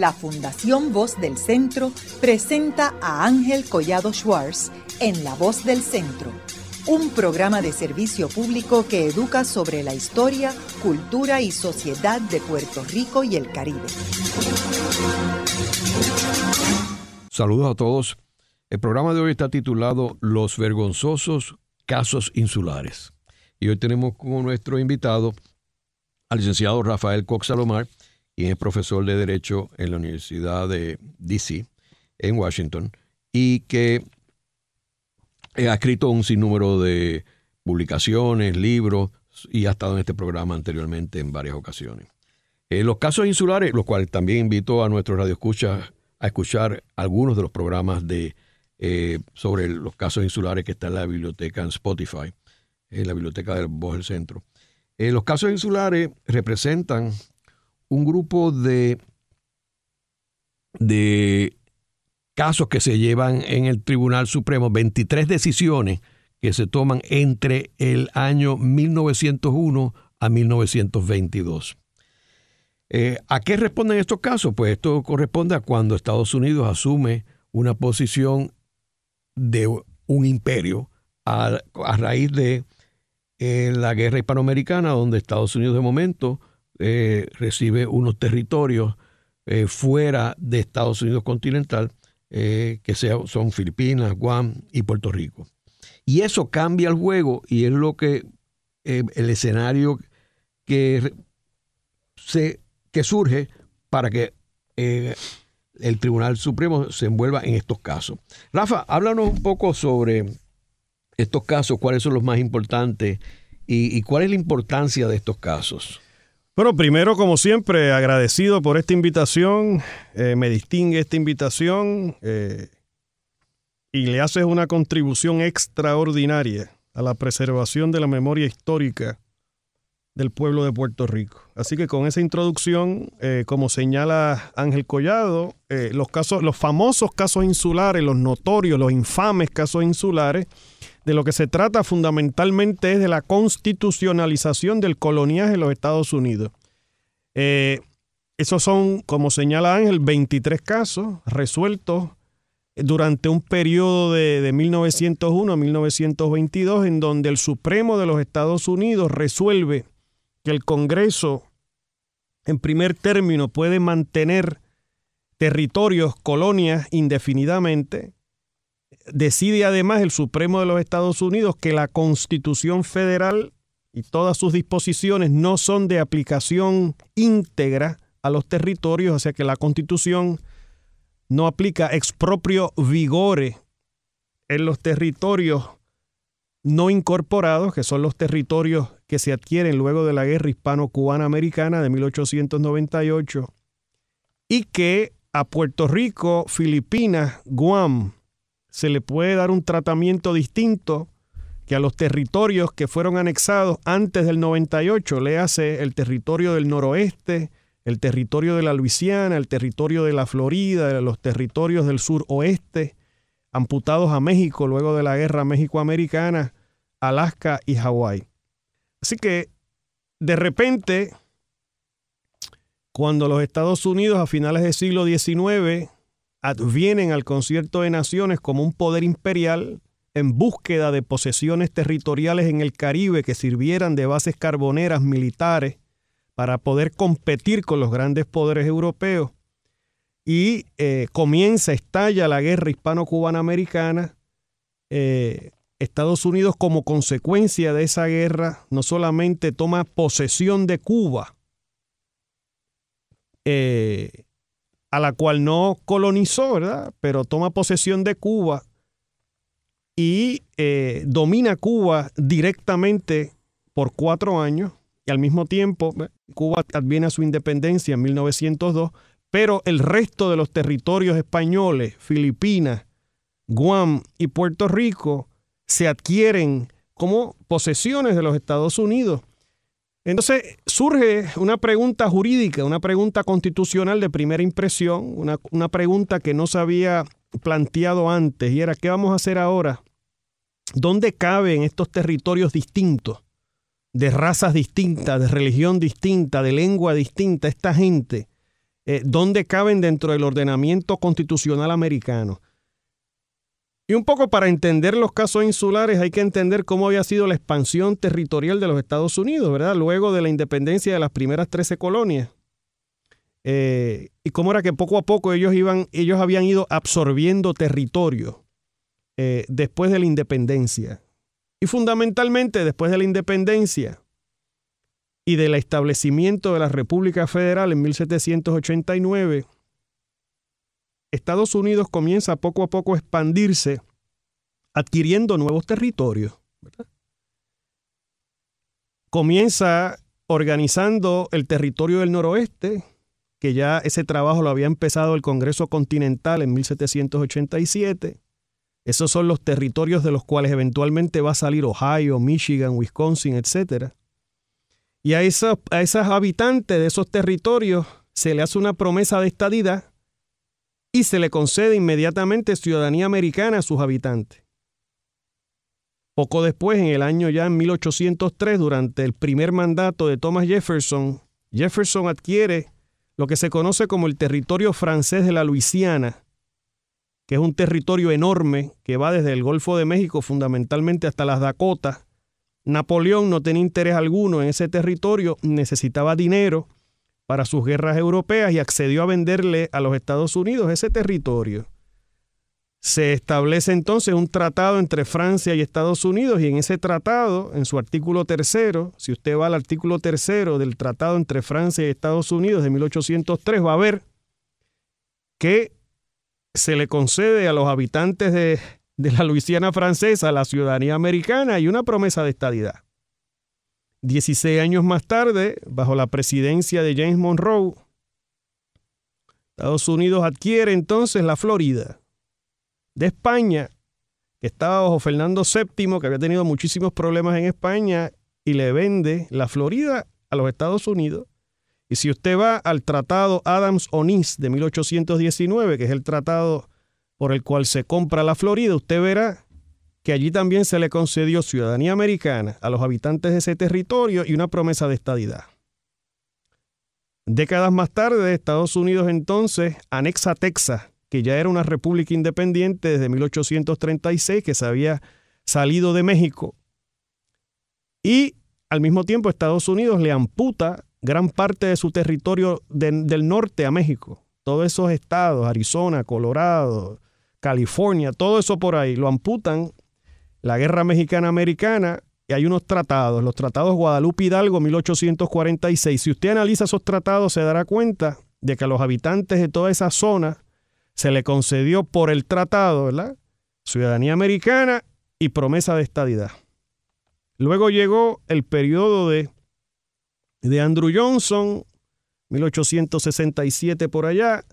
la Fundación Voz del Centro presenta a Ángel Collado Schwartz en La Voz del Centro, un programa de servicio público que educa sobre la historia, cultura y sociedad de Puerto Rico y el Caribe. Saludos a todos. El programa de hoy está titulado Los vergonzosos casos insulares. Y hoy tenemos como nuestro invitado al licenciado Rafael Cox Salomar, quien es profesor de Derecho en la Universidad de D.C., en Washington, y que ha escrito un sinnúmero de publicaciones, libros, y ha estado en este programa anteriormente en varias ocasiones. Los casos insulares, los cuales también invito a nuestros radioescuchas a escuchar algunos de los programas sobre los casos insulares que está en la biblioteca en Spotify, en la biblioteca del Voz del Centro. Los casos insulares representan un grupo de casos que se llevan en el Tribunal Supremo, 23 decisiones que se toman entre el año 1901 a 1922. ¿A qué responden estos casos? Pues esto corresponde a cuando Estados Unidos asume una posición de un imperio a raíz de la guerra hispanoamericana, donde Estados Unidos de momento recibe unos territorios fuera de Estados Unidos continental, son Filipinas, Guam y Puerto Rico. Y eso cambia el juego y es lo que el escenario que surge para que el Tribunal Supremo se envuelva en estos casos. Rafa, háblanos un poco sobre estos casos, cuáles son los más importantes y cuál es la importancia de estos casos. Bueno, primero, como siempre, agradecido por esta invitación. Me distingue esta invitación y le haces una contribución extraordinaria a la preservación de la memoria histórica del pueblo de Puerto Rico. Así que con esa introducción, como señala Ángel Collado, los famosos casos insulares, los notorios, los infames casos insulares, de lo que se trata fundamentalmente es de la constitucionalización del coloniaje en los Estados Unidos. Esos son, como señala Ángel, 23 casos resueltos durante un periodo de 1901 a 1922, en donde el Supremo de los Estados Unidos resuelve que el Congreso, en primer término, puede mantener territorios, colonias, indefinidamente. Decide además el Supremo de los Estados Unidos que la Constitución Federal y todas sus disposiciones no son de aplicación íntegra a los territorios, o sea que la Constitución no aplica ex proprio vigore en los territorios no incorporados, que son los territorios que se adquieren luego de la Guerra Hispano-Cubana-Americana de 1898, y que a Puerto Rico, Filipinas, Guam, se le puede dar un tratamiento distinto que a los territorios que fueron anexados antes del 98, léase el territorio del noroeste, el territorio de la Luisiana, el territorio de la Florida, los territorios del suroeste, amputados a México luego de la guerra México-Americana, Alaska y Hawái. Así que, de repente, cuando los Estados Unidos a finales del siglo XIX advienen al Concierto de Naciones como un poder imperial en búsqueda de posesiones territoriales en el Caribe que sirvieran de bases carboneras militares para poder competir con los grandes poderes europeos, y estalla la guerra hispano-cubana-americana, Estados Unidos, como consecuencia de esa guerra, no solamente toma posesión de Cuba, a la cual no colonizó, ¿verdad?, pero toma posesión de Cuba y domina Cuba directamente por 4 años, y al mismo tiempo Cuba adviene a su independencia en 1902, pero el resto de los territorios españoles, Filipinas, Guam y Puerto Rico, se adquieren como posesiones de los Estados Unidos. Entonces surge una pregunta jurídica, una pregunta constitucional de primera impresión, una pregunta que no se había planteado antes, y era: ¿qué vamos a hacer ahora? ¿Dónde caben estos territorios distintos, de razas distintas, de religión distinta, de lengua distinta, esta gente dónde caben dentro del ordenamiento constitucional americano. Y un poco para entender los casos insulares hay que entender cómo había sido la expansión territorial de los Estados Unidos, ¿verdad? Luego de la independencia de las primeras 13 colonias. Y cómo era que poco a poco ellos habían ido absorbiendo territorio después de la independencia. Y fundamentalmente después de la independencia y del establecimiento de la República Federal en 1789, Estados Unidos comienza poco a poco a expandirse, adquiriendo nuevos territorios, ¿verdad? Comienza organizando el territorio del noroeste, que ya ese trabajo lo había empezado el Congreso Continental en 1787. Esos son los territorios de los cuales eventualmente va a salir Ohio, Michigan, Wisconsin, etc. Y a esos habitantes de esos territorios se le hace una promesa de estadidad y se le concede inmediatamente ciudadanía americana a sus habitantes. Poco después, en el año ya en 1803, durante el primer mandato de Thomas Jefferson, Jefferson adquiere lo que se conoce como el territorio francés de la Luisiana, que es un territorio enorme que va desde el Golfo de México fundamentalmente hasta las Dakotas. Napoleón no tenía interés alguno en ese territorio, necesitaba dinero para sus guerras europeas y accedió a venderle a los Estados Unidos ese territorio. Se establece entonces un tratado entre Francia y Estados Unidos y en ese tratado, en su artículo 3, si usted va al artículo 3 del tratado entre Francia y Estados Unidos de 1803, va a ver que se le concede a los habitantes de la Luisiana francesa la ciudadanía americana y una promesa de estadidad. 16 años más tarde, bajo la presidencia de James Monroe, Estados Unidos adquiere entonces la Florida de España, que estaba bajo Fernando VII, que había tenido muchísimos problemas en España, y le vende la Florida a los Estados Unidos. Y si usted va al tratado Adams-Onís de 1819, que es el tratado por el cual se compra la Florida, usted verá que allí también se le concedió ciudadanía americana a los habitantes de ese territorio y una promesa de estadidad. Décadas más tarde, Estados Unidos entonces anexa Texas, que ya era una república independiente desde 1836, que se había salido de México. Y al mismo tiempo Estados Unidos le amputa gran parte de su territorio del norte a México. Todos esos estados, Arizona, Colorado, California, todo eso por ahí, lo amputan. La Guerra Mexicana-Americana, y hay unos tratados, los tratados Guadalupe Hidalgo, 1846. Si usted analiza esos tratados, se dará cuenta de que a los habitantes de toda esa zona se le concedió por el tratado, ¿verdad?, ciudadanía americana y promesa de estadidad. Luego llegó el periodo de Andrew Johnson, 1867 por allá.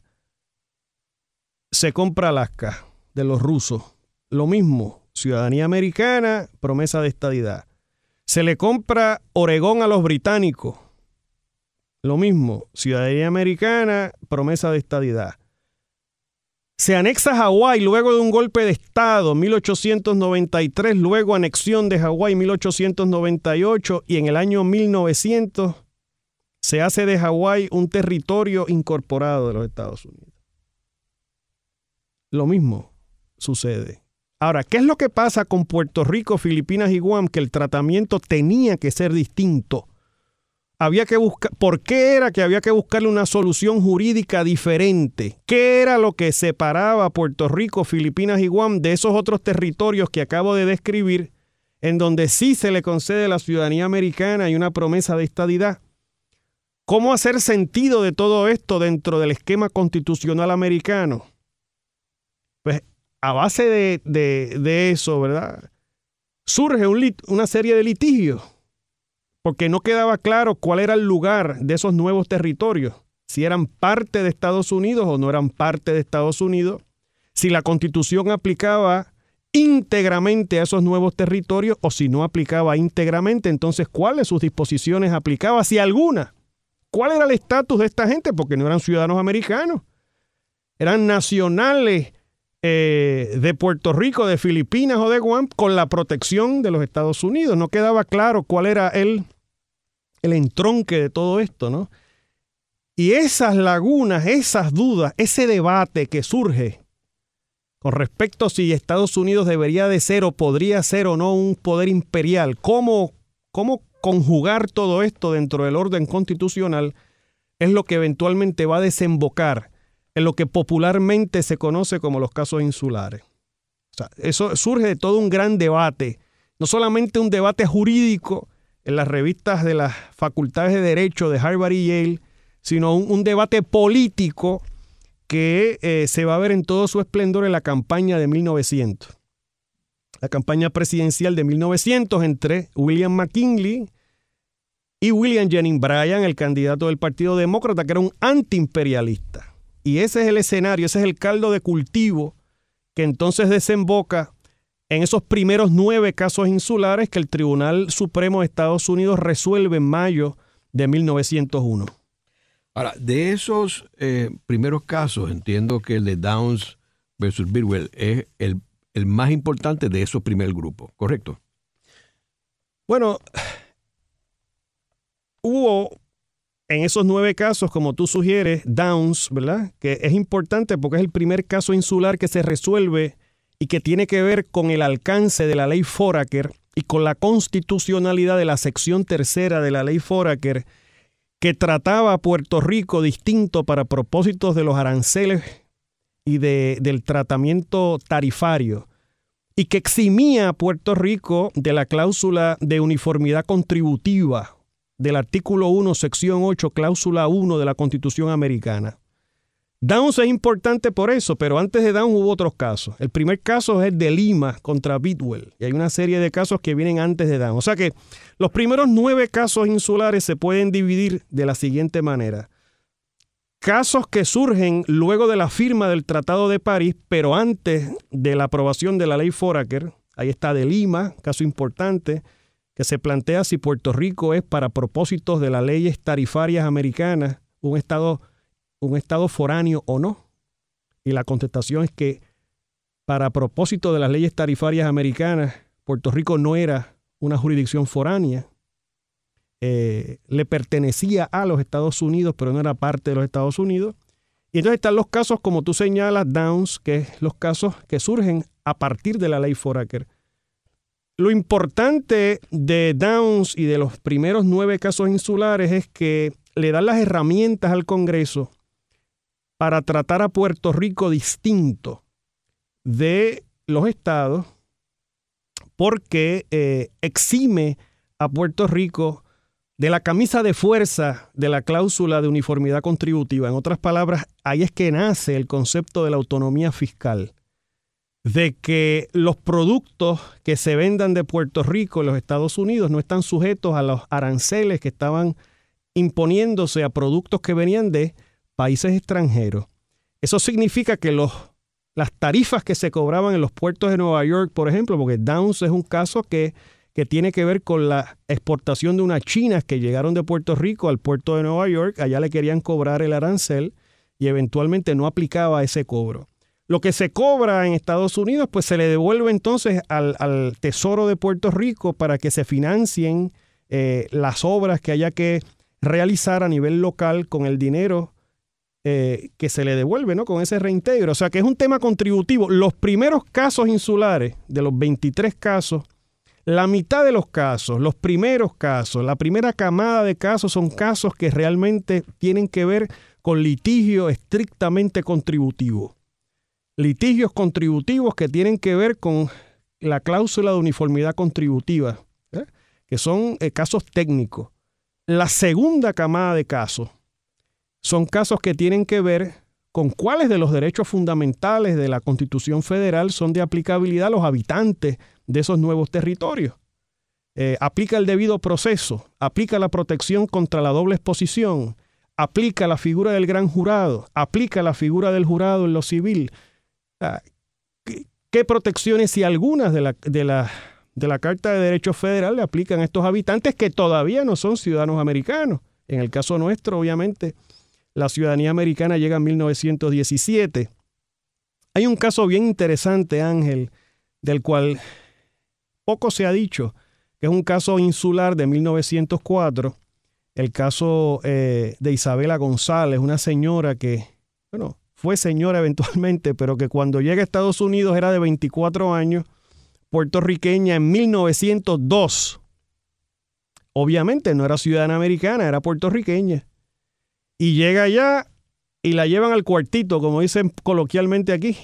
Se compra Alaska de los rusos. Lo mismo, ciudadanía americana, promesa de estadidad. Se le compra Oregón a los británicos. Lo mismo, ciudadanía americana, promesa de estadidad. Se anexa Hawái luego de un golpe de Estado, 1893, luego anexión de Hawái, 1898, y en el año 1900 se hace de Hawái un territorio incorporado de los Estados Unidos. Lo mismo sucede. Ahora, ¿qué es lo que pasa con Puerto Rico, Filipinas y Guam? Que el tratamiento tenía que ser distinto. Había que buscar, ¿por qué era que había que buscarle una solución jurídica diferente? ¿Qué era lo que separaba a Puerto Rico, Filipinas y Guam de esos otros territorios que acabo de describir, en donde sí se le concede la ciudadanía americana y una promesa de estadidad? ¿Cómo hacer sentido de todo esto dentro del esquema constitucional americano? Pues a base de eso, ¿verdad?, surge una serie de litigios, porque no quedaba claro cuál era el lugar de esos nuevos territorios, si eran parte de Estados Unidos o no eran parte de Estados Unidos, si la Constitución aplicaba íntegramente a esos nuevos territorios o si no aplicaba íntegramente, entonces cuáles de sus disposiciones aplicaba, si alguna. ¿Cuál era el estatus de esta gente? Porque no eran ciudadanos americanos, eran nacionales de Puerto Rico, de Filipinas o de Guam, con la protección de los Estados Unidos. No quedaba claro cuál era el entronque de todo esto, ¿no? Y esas lagunas, esas dudas, ese debate que surge con respecto a si Estados Unidos debería de ser o podría ser o no un poder imperial, cómo conjugar todo esto dentro del orden constitucional, es lo que eventualmente va a desembocar en lo que popularmente se conoce como los casos insulares. O sea, eso surge de todo un gran debate, no solamente un debate jurídico en las revistas de las facultades de Derecho de Harvard y Yale, sino un debate político que se va a ver en todo su esplendor en la campaña de 1900. La campaña presidencial de 1900 entre William McKinley y William Jennings Bryan, el candidato del Partido Demócrata, que era un antiimperialista. Y ese es el escenario, ese es el caldo de cultivo que entonces desemboca en esos primeros 9 casos insulares que el Tribunal Supremo de Estados Unidos resuelve en mayo de 1901. Ahora, de esos primeros casos, entiendo que el de Downs versus Bidwell es el más importante de esos primer grupos, ¿correcto? Bueno, hubo en esos 9 casos, como tú sugieres, Downs, ¿verdad? Que es importante porque es el primer caso insular que se resuelve y que tiene que ver con el alcance de la ley Foraker y con la constitucionalidad de la sección 3ª de la ley Foraker, que trataba a Puerto Rico distinto para propósitos de los aranceles y del tratamiento tarifario, y que eximía a Puerto Rico de la cláusula de uniformidad contributiva del artículo 1, sección 8, cláusula 1 de la Constitución americana. Downs es importante por eso, pero antes de Downs hubo otros casos. El primer caso es el de Lima contra Bidwell, y hay una serie de casos que vienen antes de Downs. O sea que los primeros 9 casos insulares se pueden dividir de la siguiente manera. Casos que surgen luego de la firma del Tratado de París, pero antes de la aprobación de la ley Foraker. Ahí está de Lima, caso importante, que se plantea si Puerto Rico es, para propósitos de las leyes tarifarias americanas, un estado foráneo o no. Y la contestación es que para propósito de las leyes tarifarias americanas, Puerto Rico no era una jurisdicción foránea. Le pertenecía a los Estados Unidos, pero no era parte de los Estados Unidos. Y entonces están los casos, como tú señalas, Downs, que es los casos que surgen a partir de la ley Foraker. Lo importante de Downs y de los primeros 9 casos insulares es que le dan las herramientas al Congreso para tratar a Puerto Rico distinto de los estados, porque exime a Puerto Rico de la camisa de fuerza de la cláusula de uniformidad contributiva. En otras palabras, ahí es que nace el concepto de la autonomía fiscal, de que los productos que se vendan de Puerto Rico en los Estados Unidos no están sujetos a los aranceles que estaban imponiéndose a productos que venían de países extranjeros. Eso significa que las tarifas que se cobraban en los puertos de Nueva York, por ejemplo, porque Downs es un caso que tiene que ver con la exportación de unas chinas que llegaron de Puerto Rico al puerto de Nueva York, allá le querían cobrar el arancel y eventualmente no aplicaba ese cobro. Lo que se cobra en Estados Unidos, pues se le devuelve entonces al Tesoro de Puerto Rico para que se financien las obras que haya que realizar a nivel local con el dinero que se le devuelve, ¿no? Con ese reintegro. O sea que es un tema contributivo. Los primeros casos insulares, de los 23 casos, la mitad de los casos, los primeros casos, la primera camada de casos son casos que realmente tienen que ver con litigio estrictamente contributivo. Litigios contributivos que tienen que ver con la cláusula de uniformidad contributiva, que son casos técnicos. La segunda camada de casos son casos que tienen que ver con cuáles de los derechos fundamentales de la Constitución Federal son de aplicabilidad a los habitantes de esos nuevos territorios. Aplica el debido proceso, aplica la protección contra la doble exposición, aplica la figura del gran jurado, aplica la figura del jurado en lo civil. ¿Qué protecciones, si algunas, de la Carta de Derechos Federal le aplican a estos habitantes que todavía no son ciudadanos americanos? En el caso nuestro, obviamente, la ciudadanía americana llega en 1917. Hay un caso bien interesante, Ángel, del cual poco se ha dicho, que es un caso insular de 1904, el caso de Isabela González, una señora que, bueno, fue señora eventualmente, pero que cuando llega a Estados Unidos era de 24 años, puertorriqueña en 1902. Obviamente no era ciudadana americana, era puertorriqueña. Y llega allá y la llevan al cuartito, como dicen coloquialmente aquí.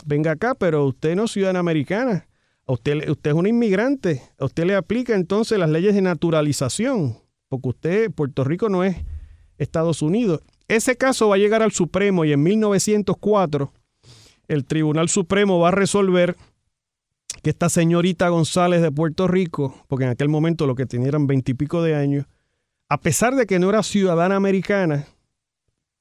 Venga acá, pero usted no es ciudadana americana. Usted es una inmigrante. A usted le aplica entonces las leyes de naturalización, porque Puerto Rico no es Estados Unidos. Ese caso va a llegar al Supremo y en 1904 el Tribunal Supremo va a resolver que esta señorita González de Puerto Rico, porque en aquel momento lo que tenía eran 20 y pico de años, a pesar de que no era ciudadana americana,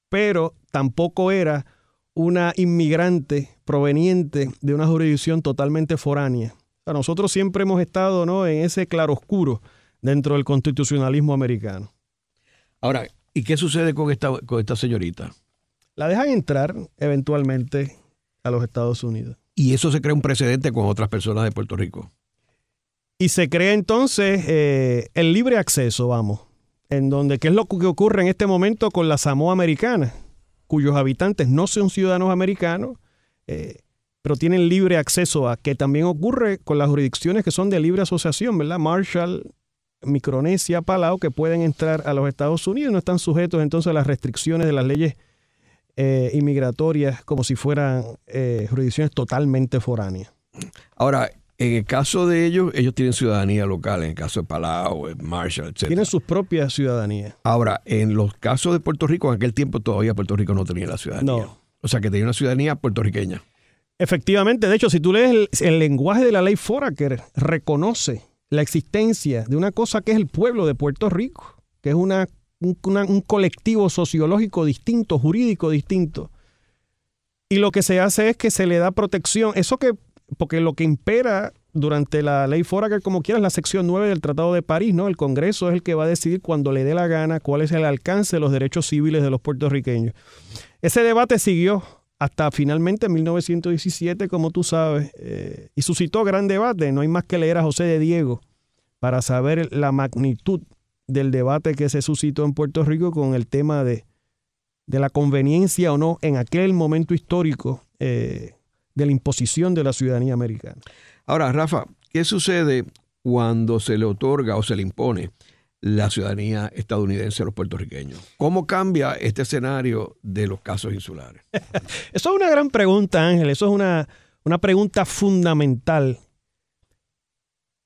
pero tampoco era una inmigrante proveniente de una jurisdicción totalmente foránea. O sea, nosotros siempre hemos estado, ¿no?, en ese claroscuro dentro del constitucionalismo americano. Ahora, ¿y qué sucede con esta señorita? La dejan entrar eventualmente a los Estados Unidos. Y eso se crea un precedente con otras personas de Puerto Rico. Y se crea entonces el libre acceso, vamos, en donde, ¿qué es lo que ocurre en este momento con la Samoa Americana, cuyos habitantes no son ciudadanos americanos, pero tienen libre acceso a, que también ocurre con las jurisdicciones que son de libre asociación, ¿verdad? Marshall, Micronesia, Palau, que pueden entrar a los Estados Unidos, no están sujetos entonces a las restricciones de las leyes inmigratorias como si fueran jurisdicciones totalmente foráneas. Ahora, en el caso de ellos tienen ciudadanía local, en el caso de Palau, Marshall, etc. Tienen sus propias ciudadanías. Ahora, en los casos de Puerto Rico, en aquel tiempo todavía Puerto Rico no tenía la ciudadanía. No. O sea, que tenía una ciudadanía puertorriqueña. Efectivamente, de hecho, si tú lees el lenguaje de la ley Foraker, reconoce la existencia de una cosa que es el pueblo de Puerto Rico, que es un colectivo sociológico distinto, jurídico distinto. Y lo que se hace es que se le da protección. Porque lo que impera durante la ley Foraker, como quiera, es la sección 9 del Tratado de París, ¿no? El Congreso es el que va a decidir cuando le dé la gana cuál es el alcance de los derechos civiles de los puertorriqueños. Ese debate siguió hasta finalmente en 1917, como tú sabes, y suscitó gran debate. No hay más que leer a José de Diego para saber la magnitud del debate que se suscitó en Puerto Rico con el tema de la conveniencia o no en aquel momento histórico de la imposición de la ciudadanía americana. Ahora, Rafa, ¿qué sucede cuando se le otorga o se le impone la ciudadanía estadounidense a los puertorriqueños? ¿Cómo cambia este escenario de los casos insulares? Eso es una gran pregunta, Ángel. Eso es una pregunta fundamental.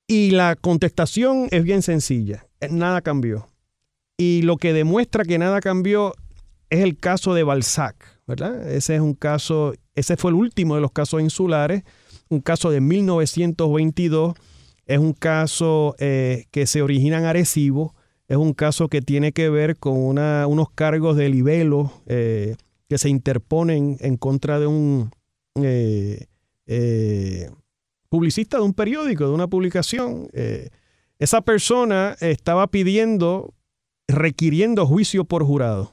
Y la contestación es bien sencilla. Nada cambió. Y lo que demuestra que nada cambió es el caso de Balzac, ¿verdad? Ese fue el último de los casos insulares, un caso de 1922. Es un caso que se origina en Arecibo. Es un caso que tiene que ver con unos cargos de libelo que se interponen en contra de un publicista de un periódico, de una publicación. Esa persona estaba requiriendo juicio por jurado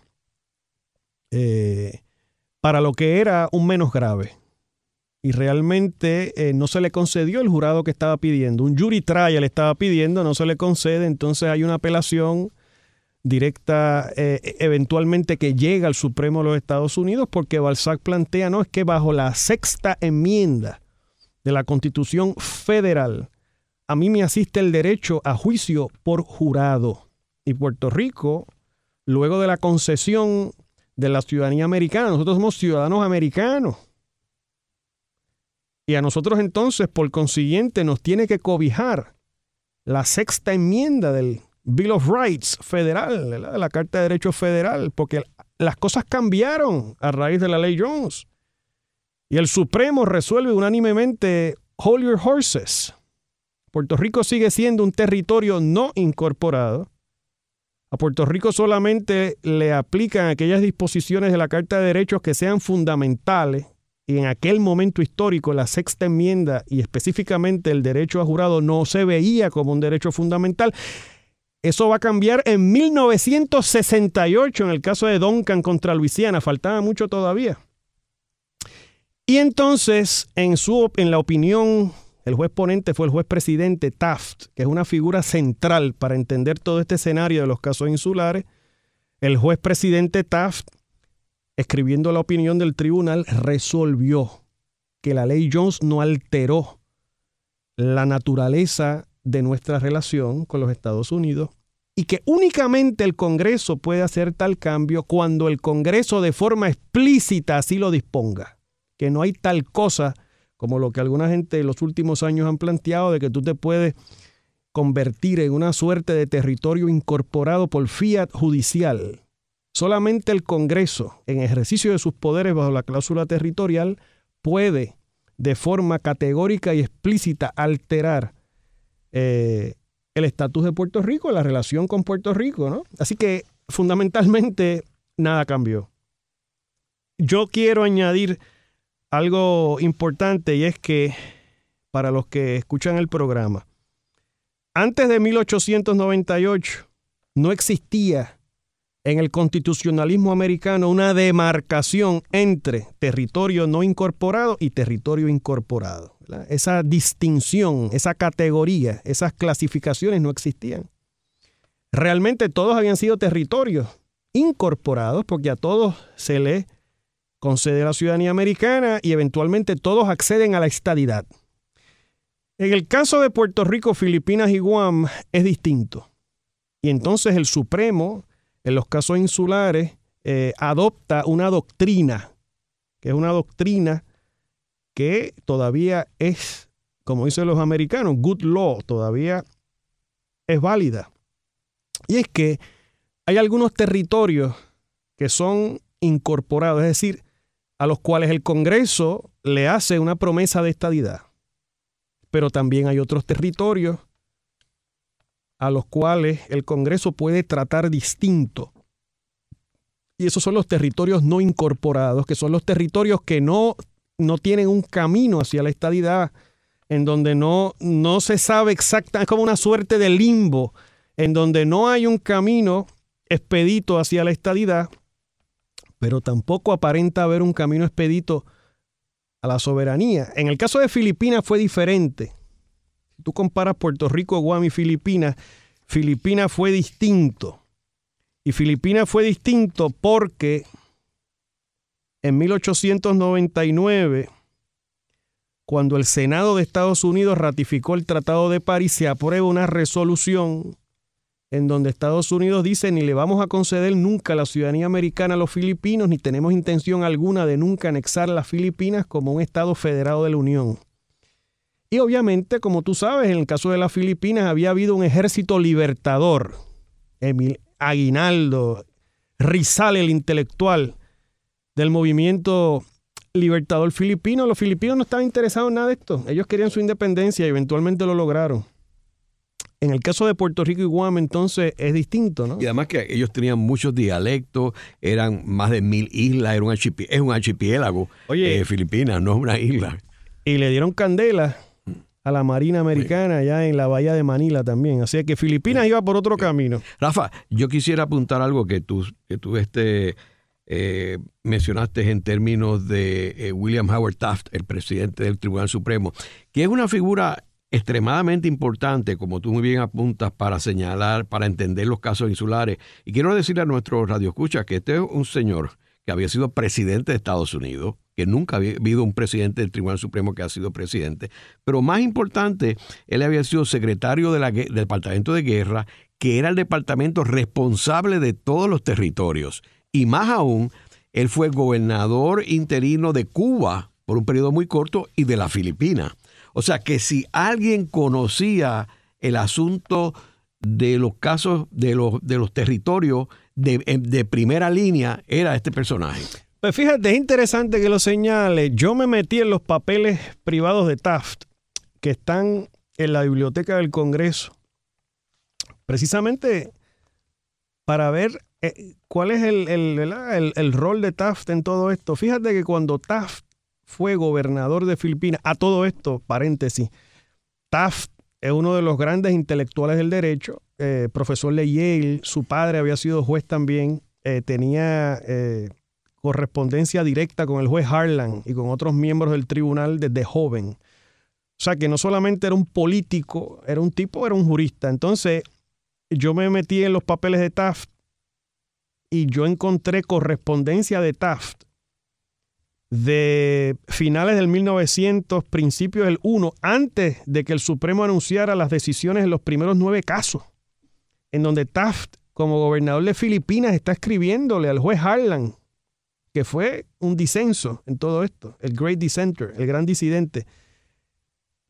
para lo que era un menos grave. Y realmente no se le concedió el jurado que estaba pidiendo. Un jury trial estaba pidiendo, no se le concede. Entonces hay una apelación directa eventualmente que llega al Supremo de los Estados Unidos porque Balzac plantea, no, es que bajo la sexta enmienda de la Constitución Federal a mí me asiste el derecho a juicio por jurado. Y Puerto Rico, luego de la concesión de la ciudadanía americana, nosotros somos ciudadanos americanos. Y a nosotros entonces, por consiguiente, nos tiene que cobijar la sexta enmienda del Bill of Rights federal, de la Carta de Derechos Federal, porque las cosas cambiaron a raíz de la Ley Jones. Y el Supremo resuelve unánimemente hold your horses. Puerto Rico sigue siendo un territorio no incorporado. A Puerto Rico solamente le aplican aquellas disposiciones de la Carta de Derechos que sean fundamentales. Y en aquel momento histórico, la sexta enmienda y específicamente el derecho a jurado no se veía como un derecho fundamental. Eso va a cambiar en 1968 en el caso de Duncan contra Luisiana. Faltaba mucho todavía. Y entonces, en la opinión El juez ponente fue el juez presidente Taft, que es una figura central para entender todo este escenario de los casos insulares. El juez presidente Taft, escribiendo la opinión del tribunal, resolvió que la ley Jones no alteró la naturaleza de nuestra relación con los Estados Unidos y que únicamente el Congreso puede hacer tal cambio cuando el Congreso de forma explícita así lo disponga. Que no hay tal cosa como lo que alguna gente en los últimos años han planteado de que tú te puedes convertir en una suerte de territorio incorporado por fiat judicial. Solamente el Congreso, en ejercicio de sus poderes bajo la cláusula territorial, puede de forma categórica y explícita alterar el estatus de Puerto Rico, la relación con Puerto Rico, ¿no? Así que fundamentalmente nada cambió. Yo quiero añadir algo importante y es que para los que escuchan el programa, antes de 1898 no existía en el constitucionalismo americano una demarcación entre territorio no incorporado y territorio incorporado, ¿verdad? Esa distinción, esa categoría, esas clasificaciones no existían. Realmente todos habían sido territorios incorporados porque a todos se les concede la ciudadanía americana y eventualmente todos acceden a la estadidad. En el caso de Puerto Rico, Filipinas y Guam es distinto. Y entonces el Supremo, en los casos insulares, adopta una doctrina, que es una doctrina que todavía es, como dicen los americanos, good law, todavía es válida. Y es que hay algunos territorios que son incorporados, es decir, a los cuales el Congreso le hace una promesa de estadidad. Pero también hay otros territorios a los cuales el Congreso puede tratar distinto. Y esos son los territorios no incorporados, que son los territorios que no tienen un camino hacia la estadidad, en donde no se sabe exactamente, es como una suerte de limbo, en donde no hay un camino expedito hacia la estadidad, pero tampoco aparenta haber un camino expedito a la soberanía. En el caso de Filipinas fue diferente. Si tú comparas Puerto Rico, Guam y Filipinas, Filipinas fue distinto. Y Filipinas fue distinto porque en 1899, cuando el Senado de Estados Unidos ratificó el Tratado de París, se aprueba una resolución en donde Estados Unidos dice ni le vamos a conceder nunca la ciudadanía americana a los filipinos, ni tenemos intención alguna de nunca anexar las Filipinas como un Estado federado de la Unión. Y obviamente, como tú sabes, en el caso de las Filipinas había habido un ejército libertador. Aguinaldo, Rizal, el intelectual del movimiento libertador filipino. Los filipinos no estaban interesados en nada de esto. Ellos querían su independencia y eventualmente lo lograron. En el caso de Puerto Rico y Guam, entonces, es distinto, ¿no? Y además que ellos tenían muchos dialectos, eran más de 1000 islas, es un archipiélago. Oye, Filipinas, no es una isla. Y le dieron candela a la Marina Americana allá en la bahía de Manila también. Así que Filipinas iba por otro camino. Rafa, yo quisiera apuntar algo que tú mencionaste en términos de William Howard Taft, el presidente del Tribunal Supremo, que es una figura extremadamente importante, como tú muy bien apuntas, para señalar, para entender los casos insulares. Y quiero decirle a nuestros radioescuchas que este es un señor que había sido presidente de Estados Unidos, que nunca había habido un presidente del Tribunal Supremo que ha sido presidente, pero más importante, él había sido secretario del Departamento de Guerra, que era el departamento responsable de todos los territorios. Y más aún, él fue gobernador interino de Cuba por un periodo muy corto y de las Filipinas. O sea que si alguien conocía el asunto de los casos de los territorios de primera línea, era este personaje. Pues fíjate, es interesante que lo señale. Yo me metí en los papeles privados de Taft, que están en la biblioteca del Congreso, precisamente para ver cuál es el rol de Taft en todo esto. Fíjate que cuando Taft fue gobernador de Filipinas, a todo esto, paréntesis, Taft es uno de los grandes intelectuales del derecho, profesor de Yale, su padre había sido juez también, tenía correspondencia directa con el juez Harlan y con otros miembros del tribunal desde joven. O sea, que no solamente era un político, era un jurista. Entonces, yo me metí en los papeles de Taft y yo encontré correspondencia de Taft de finales del 1900, principios del 1, antes de que el Supremo anunciara las decisiones en los primeros 9 casos, en donde Taft, como gobernador de Filipinas, está escribiéndole al juez Harlan, que fue un disenso en todo esto, el Great Dissenter, el gran disidente,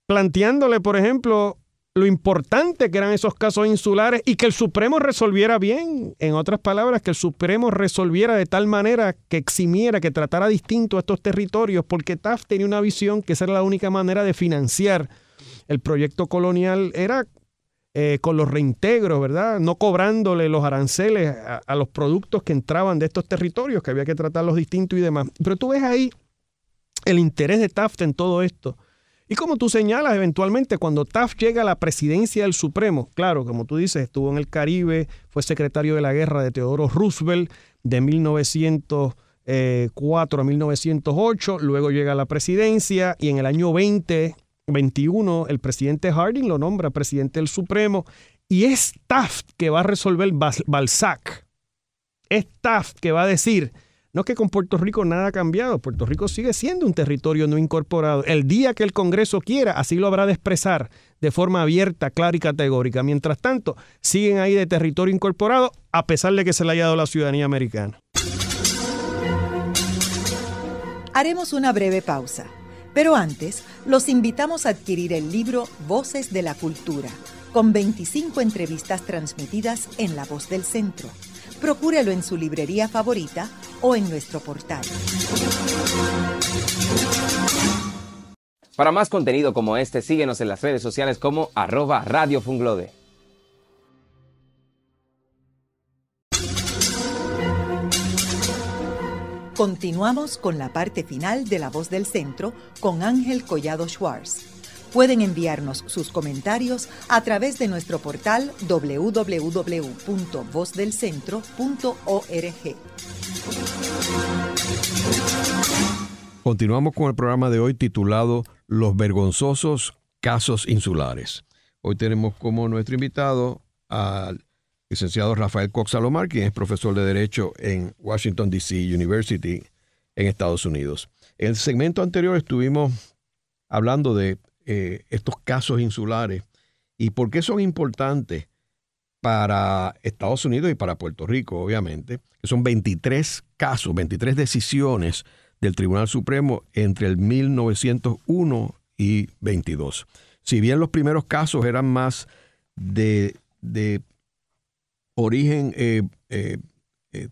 planteándole, por ejemplo, lo importante que eran esos casos insulares y que el Supremo resolviera bien. En otras palabras, que el Supremo resolviera de tal manera que eximiera, que tratara distinto a estos territorios, porque Taft tenía una visión que esa era la única manera de financiar el proyecto colonial, era con los reintegros, ¿verdad? No cobrándole los aranceles a los productos que entraban de estos territorios, que había que tratarlos distintos y demás. Pero tú ves ahí el interés de Taft en todo esto. Y como tú señalas, eventualmente cuando Taft llega a la presidencia del Supremo, claro, como tú dices, estuvo en el Caribe, fue secretario de la guerra de Theodore Roosevelt de 1904 a 1908, luego llega a la presidencia y en el año 2021 el presidente Harding lo nombra presidente del Supremo y es Taft que va a resolver Balzac. Es Taft que va a decir... No es que con Puerto Rico nada ha cambiado. Puerto Rico sigue siendo un territorio no incorporado. El día que el Congreso quiera, así lo habrá de expresar de forma abierta, clara y categórica. Mientras tanto, siguen ahí de territorio incorporado, a pesar de que se le haya dado la ciudadanía americana. Haremos una breve pausa, pero antes los invitamos a adquirir el libro Voces de la Cultura, con 25 entrevistas transmitidas en La Voz del Centro. Procúrelo en su librería favorita o en nuestro portal. Para más contenido como este, síguenos en las redes sociales como @Radio Funglode. Continuamos con la parte final de La Voz del Centro con Ángel Collado Schwartz. Pueden enviarnos sus comentarios a través de nuestro portal www.vozdelcentro.org. Continuamos con el programa de hoy titulado Los vergonzosos casos insulares. Hoy tenemos como nuestro invitado al licenciado Rafael Cox Salomar, quien es profesor de Derecho en Washington, D.C. University en Estados Unidos. En el segmento anterior estuvimos hablando de estos casos insulares y por qué son importantes para Estados Unidos y para Puerto Rico, obviamente, que son 23 casos, 23 decisiones del Tribunal Supremo entre el 1901 y 22. Si bien los primeros casos eran más de origen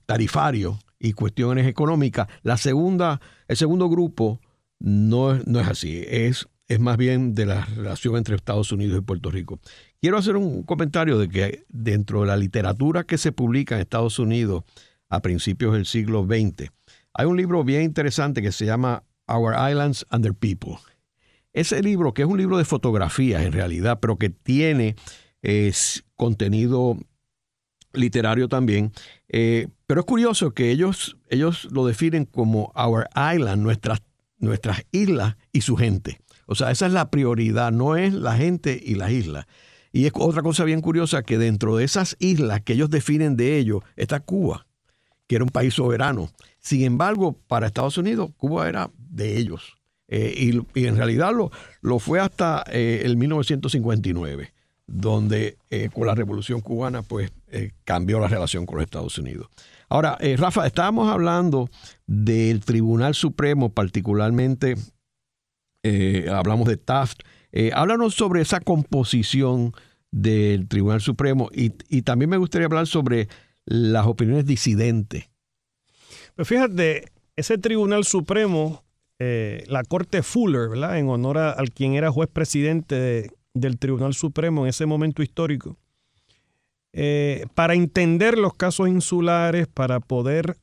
tarifario y cuestiones económicas, el segundo grupo no es así, es más bien de la relación entre Estados Unidos y Puerto Rico. Quiero hacer un comentario de que dentro de la literatura que se publica en Estados Unidos a principios del siglo XX, hay un libro bien interesante que se llama Our Islands and Their People. Ese libro, que es un libro de fotografías en realidad, pero que tiene contenido literario también, pero es curioso que ellos lo definen como Our Island, nuestras islas y su gente. O sea, esa es la prioridad, no es la gente y las islas. Y es otra cosa bien curiosa que dentro de esas islas que ellos definen de ellos está Cuba, que era un país soberano. Sin embargo, para Estados Unidos, Cuba era de ellos. Y en realidad lo fue hasta el 1959, donde con la Revolución Cubana pues cambió la relación con los Estados Unidos. Ahora, Rafa, estábamos hablando del Tribunal Supremo, particularmente hablamos de Taft. Háblanos sobre esa composición del Tribunal Supremo y también me gustaría hablar sobre las opiniones disidentes. Pues fíjate, ese Tribunal Supremo, la Corte Fuller, ¿verdad?, en honor al quien era juez presidente del Tribunal Supremo en ese momento histórico, para entender los casos insulares, para poder,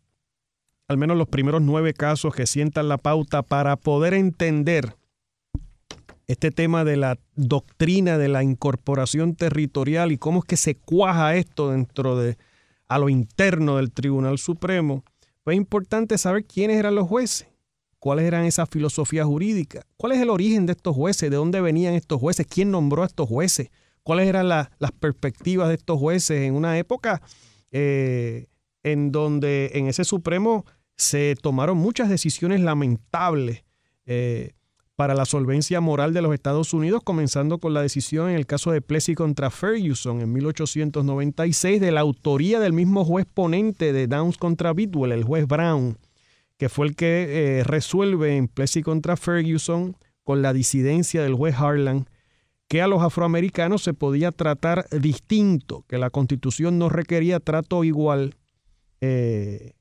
al menos los primeros 9 casos que sientan la pauta, para poder entender este tema de la doctrina de la incorporación territorial y cómo es que se cuaja esto a lo interno del Tribunal Supremo, pues es importante saber quiénes eran los jueces. cuáles eran esas filosofías jurídicas, cuál es el origen de estos jueces, de dónde venían estos jueces, quién nombró a estos jueces, cuáles eran las perspectivas de estos jueces en una época en donde en ese Supremo se tomaron muchas decisiones lamentables para la solvencia moral de los Estados Unidos, comenzando con la decisión en el caso de Plessy contra Ferguson en 1896, de la autoría del mismo juez ponente de Downs contra Bidwell, el juez Brown, que fue el que resuelve en Plessy contra Ferguson, con la disidencia del juez Harlan, que a los afroamericanos se podía tratar distinto, que la Constitución no requería trato igual, que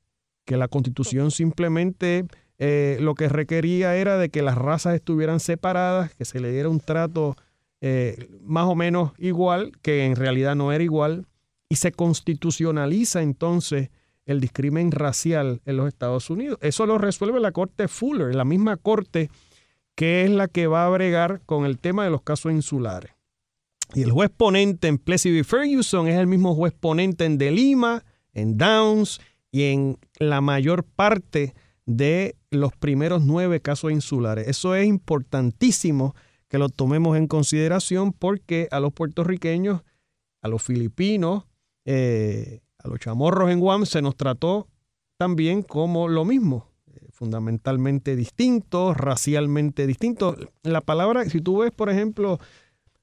la Constitución simplemente lo que requería era de que las razas estuvieran separadas, que se le diera un trato más o menos igual, que en realidad no era igual, y se constitucionaliza entonces el discrimen racial en los Estados Unidos. Eso lo resuelve la Corte Fuller, la misma corte que es la que va a bregar con el tema de los casos insulares. Y el juez ponente en Plessy v. Ferguson es el mismo juez ponente en De Lima, en Downs y en la mayor parte de los primeros 9 casos insulares. Eso es importantísimo que lo tomemos en consideración, porque a los puertorriqueños, a los filipinos, a los chamorros en Guam se nos trató también como lo mismo, fundamentalmente distintos, racialmente distintos. La palabra, si tú ves, por ejemplo,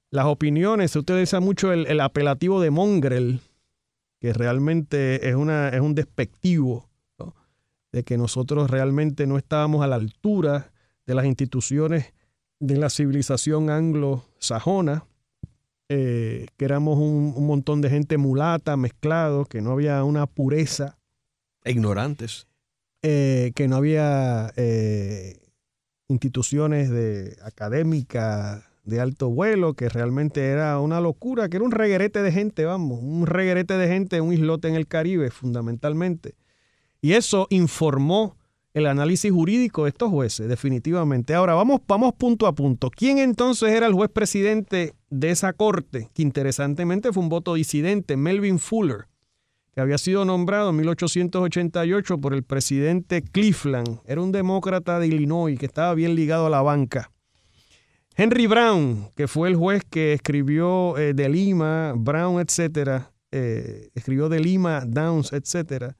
las opiniones, se utiliza mucho el apelativo de mongrel, que realmente es un despectivo, ¿no?, de que nosotros realmente no estábamos a la altura de las instituciones de la civilización anglosajona, que éramos un montón de gente mulata, mezclados, que no había una pureza. Ignorantes. Que no había instituciones académicas de alto vuelo, que realmente era una locura, que era un reguerete de gente, un reguerete de gente, un islote en el Caribe, fundamentalmente. Y eso informó el análisis jurídico de estos jueces, definitivamente. Ahora, vamos punto a punto. ¿Quién entonces era el juez presidente de esa corte? Que interesantemente fue un voto disidente, Melvin Fuller, que había sido nombrado en 1888 por el presidente Cleveland. Era un demócrata de Illinois que estaba bien ligado a la banca. Henry Brown, que fue el juez que escribió De Lima, Brown, etcétera, escribió De Lima, Downs, etcétera,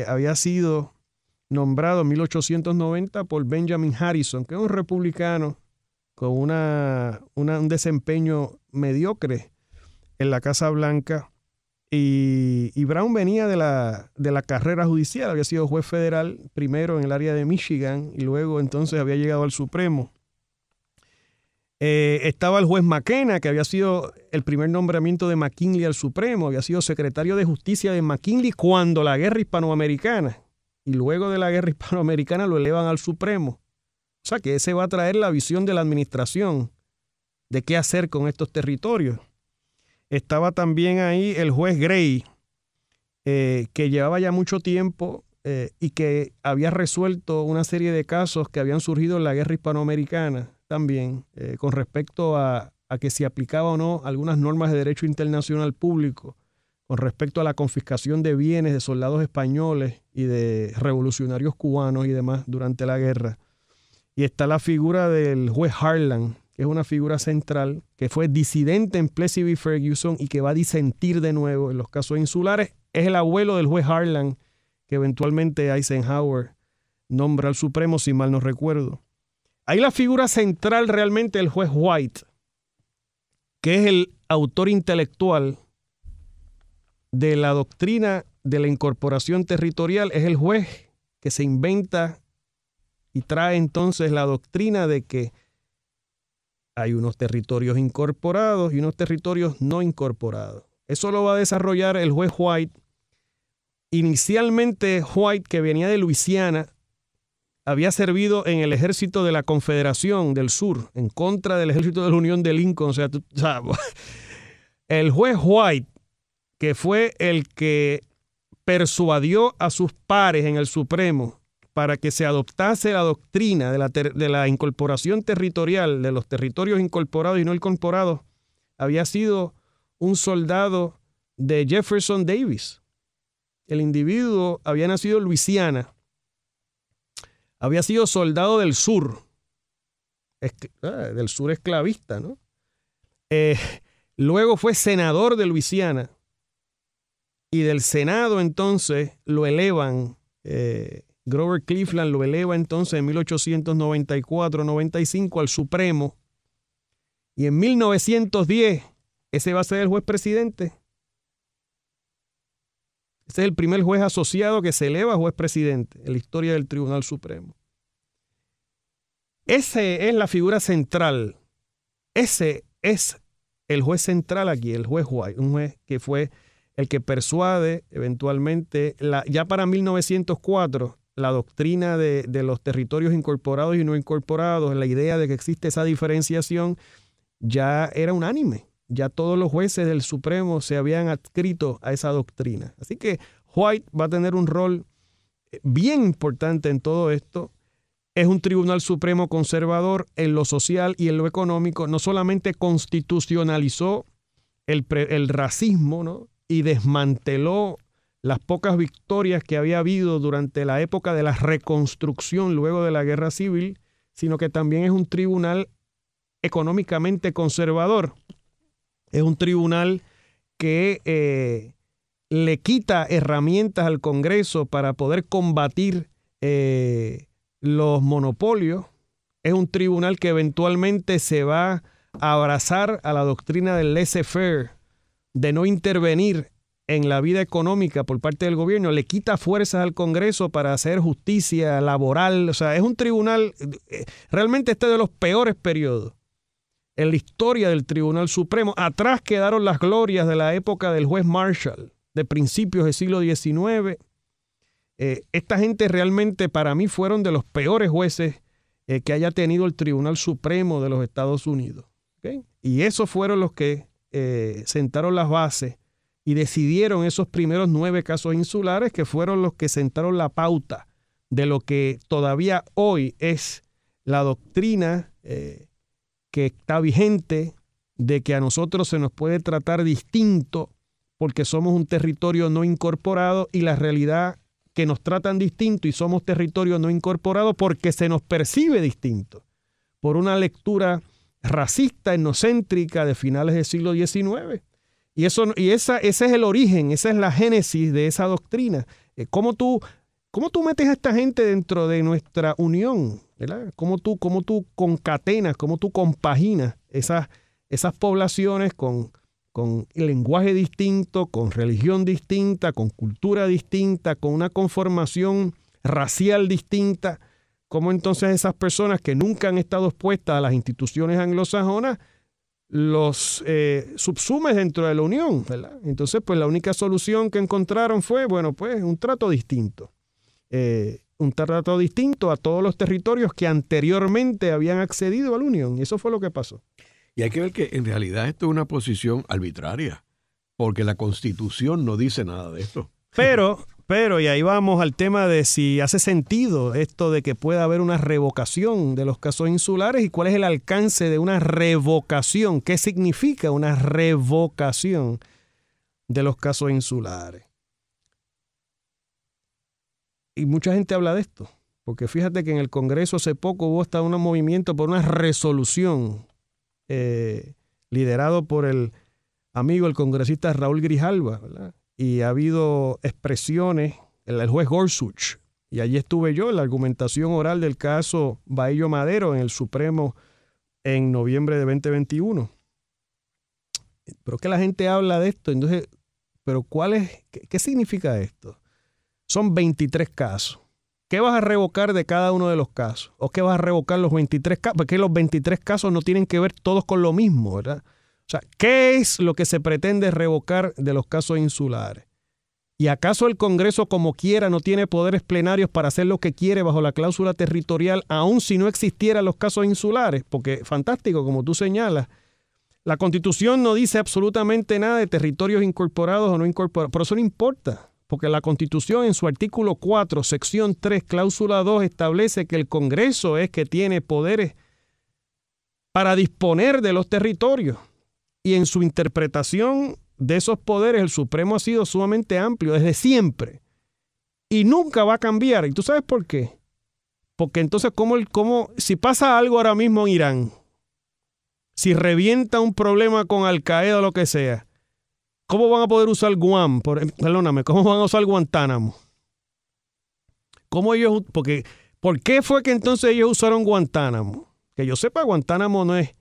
había sido nombrado en 1890 por Benjamin Harrison, que es un republicano con un desempeño mediocre en la Casa Blanca. Y Brown venía de la carrera judicial, había sido juez federal primero en el área de Michigan y luego entonces había llegado al Supremo. Estaba el juez McKenna, que había sido el primer nombramiento de McKinley al Supremo, había sido secretario de Justicia de McKinley cuando la guerra hispanoamericana, y luego de la guerra hispanoamericana lo elevan al Supremo. O sea que ese va a traer la visión de la administración de qué hacer con estos territorios. Estaba también ahí el juez Gray, que llevaba ya mucho tiempo y que había resuelto una serie de casos que habían surgido en la guerra hispanoamericana también, con respecto a que si aplicaba o no algunas normas de derecho internacional público, con respecto a la confiscación de bienes de soldados españoles y de revolucionarios cubanos y demás durante la guerra. Y está la figura del juez Harlan, que es una figura central, que fue disidente en Plessy v. Ferguson y que va a disentir de nuevo en los casos insulares. Es el abuelo del juez Harlan, que eventualmente Eisenhower nombra al Supremo, si mal no recuerdo. Ahí la figura central realmente el juez White, que es el autor intelectual de la doctrina de la incorporación territorial, es el juez que se inventa y trae entonces la doctrina de que hay unos territorios incorporados y unos territorios no incorporados. Eso lo va a desarrollar el juez White. Inicialmente White, que venía de Luisiana, había servido en el ejército de la Confederación del Sur, en contra del ejército de la Unión de Lincoln. O sea, el juez White, que fue el que persuadió a sus pares en el Supremo para que se adoptase la doctrina de la incorporación territorial, de los territorios incorporados y no incorporados, había sido un soldado de Jefferson Davis. El individuo había nacido en Luisiana, había sido soldado del sur esclavista, ¿no? Luego fue senador de Luisiana y del Senado entonces lo elevan, Grover Cleveland lo eleva entonces en 1894-95 al Supremo, y en 1910 ese va a ser el juez presidente. Ese es el primer juez asociado que se eleva a juez presidente en la historia del Tribunal Supremo. Ese es la figura central. Ese es el juez central aquí, el juez White, un juez que fue el que persuade eventualmente, ya para 1904, la doctrina de los territorios incorporados y no incorporados, la idea de que existe esa diferenciación, ya era unánime. Ya todos los jueces del Supremo se habían adscrito a esa doctrina. Así que White va a tener un rol bien importante en todo esto. Es un tribunal supremo conservador en lo social y en lo económico. No solamente constitucionalizó el racismo, ¿no?, y desmanteló las pocas victorias que había habido durante la época de la reconstrucción luego de la Guerra Civil, sino que también es un tribunal económicamente conservador. Es un tribunal que le quita herramientas al Congreso para poder combatir los monopolios. Es un tribunal que eventualmente se va a abrazar a la doctrina del laissez-faire, de no intervenir en la vida económica por parte del gobierno. Le quita fuerzas al Congreso para hacer justicia laboral. O sea, es un tribunal, realmente este es de los peores periodos en la historia del Tribunal Supremo. Atrás quedaron las glorias de la época del juez Marshall, de principios del siglo XIX. Esta gente realmente para mí fueron de los peores jueces que haya tenido el Tribunal Supremo de los Estados Unidos. ¿Okay? Y esos fueron los que sentaron las bases y decidieron esos primeros 9 casos insulares, que fueron los que sentaron la pauta de lo que todavía hoy es la doctrina que está vigente, de que a nosotros se nos puede tratar distinto porque somos un territorio no incorporado, y la realidad que nos tratan distinto y somos territorio no incorporado porque se nos percibe distinto por una lectura racista, etnocéntrica de finales del siglo XIX. Ese es el origen, esa es la génesis de esa doctrina. ¿Cómo tú metes a esta gente dentro de nuestra unión? ¿Verdad? ¿Cómo tú concatenas, cómo tú compaginas esas poblaciones con lenguaje distinto, con religión distinta, con cultura distinta, con una conformación racial distinta? ¿Cómo entonces esas personas que nunca han estado expuestas a las instituciones anglosajonas los subsumes dentro de la Unión, ¿verdad? Entonces, pues la única solución que encontraron fue, bueno, pues un trato distinto. Un trato distinto a todos los territorios que anteriormente habían accedido a la Unión. Y eso fue lo que pasó. Y hay que ver que en realidad esto es una posición arbitraria, porque la Constitución no dice nada de esto. Pero, y ahí vamos al tema de si hace sentido esto de que pueda haber una revocación de los casos insulares y cuál es el alcance de una revocación. ¿Qué significa una revocación de los casos insulares? Y mucha gente habla de esto, porque fíjate que en el Congreso hace poco hubo hasta un movimiento por una resolución liderado por el amigo, el congresista Raúl Grijalva, ¿verdad? Y ha habido expresiones, el juez Gorsuch, y allí estuve yo en la argumentación oral del caso Baello Madero en el Supremo en noviembre de 2021. Pero que la gente habla de esto, entonces, pero ¿qué significa esto? Son 23 casos. ¿Qué vas a revocar de cada uno de los casos? ¿O qué vas a revocar los 23 casos? Porque los 23 casos no tienen que ver todos con lo mismo, ¿verdad? O sea, ¿qué es lo que se pretende revocar de los casos insulares? ¿Y acaso el Congreso, como quiera, no tiene poderes plenarios para hacer lo que quiere bajo la cláusula territorial, aun si no existieran los casos insulares? Porque, fantástico, como tú señalas, la Constitución no dice absolutamente nada de territorios incorporados o no incorporados, pero eso no importa. Porque la Constitución en su artículo 4, sección 3, cláusula 2, establece que el Congreso es que tiene poderes para disponer de los territorios. Y en su interpretación de esos poderes, el Supremo ha sido sumamente amplio desde siempre. Y nunca va a cambiar. ¿Y tú sabes por qué? Porque entonces, si pasa algo ahora mismo en Irán, si revienta un problema con Al-Qaeda o lo que sea, ¿cómo van a poder usar Guam? ¿Cómo van a usar Guantánamo? ¿Por qué fue que entonces ellos usaron Guantánamo? Que yo sepa, Guantánamo no es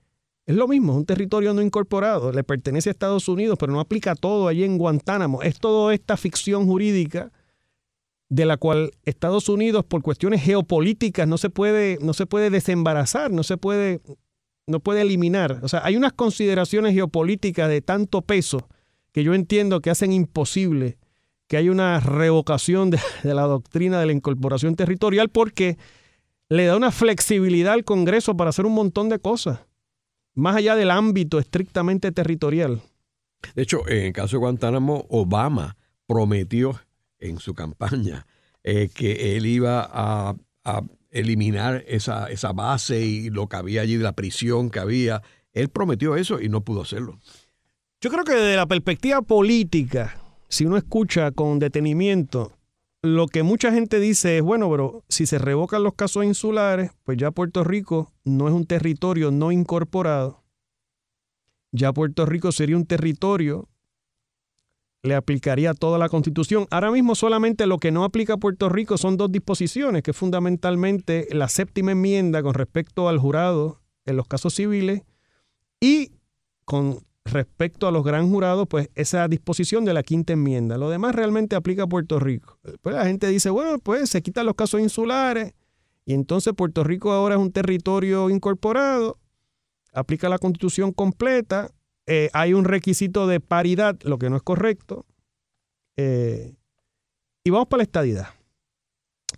lo mismo, es un territorio no incorporado, le pertenece a Estados Unidos, pero no aplica todo allí en Guantánamo. Es toda esta ficción jurídica de la cual Estados Unidos, por cuestiones geopolíticas, no se puede desembarazar, no puede eliminar. O sea, hay unas consideraciones geopolíticas de tanto peso que yo entiendo que hacen imposible que haya una revocación de la doctrina de la incorporación territorial, porque le da una flexibilidad al Congreso para hacer un montón de cosas, más allá del ámbito estrictamente territorial. De hecho, en el caso de Guantánamo, Obama prometió en su campaña que él iba a eliminar esa base y lo que había allí de la prisión que había. Él prometió eso y no pudo hacerlo. Yo creo que desde la perspectiva política, si uno escucha con detenimiento, lo que mucha gente dice es, bueno, pero si se revocan los casos insulares, pues ya Puerto Rico no es un territorio no incorporado. Ya Puerto Rico sería un territorio, le aplicaría toda la Constitución. Ahora mismo solamente lo que no aplica a Puerto Rico son dos disposiciones, que es fundamentalmente la séptima enmienda con respecto al jurado en los casos civiles y con respecto a los gran jurados, pues esa disposición de la quinta enmienda. Lo demás realmente aplica a Puerto Rico. Pues la gente dice, bueno, pues se quitan los casos insulares y entonces Puerto Rico ahora es un territorio incorporado, aplica la Constitución completa, hay un requisito de paridad, lo que no es correcto, y vamos para la estadidad.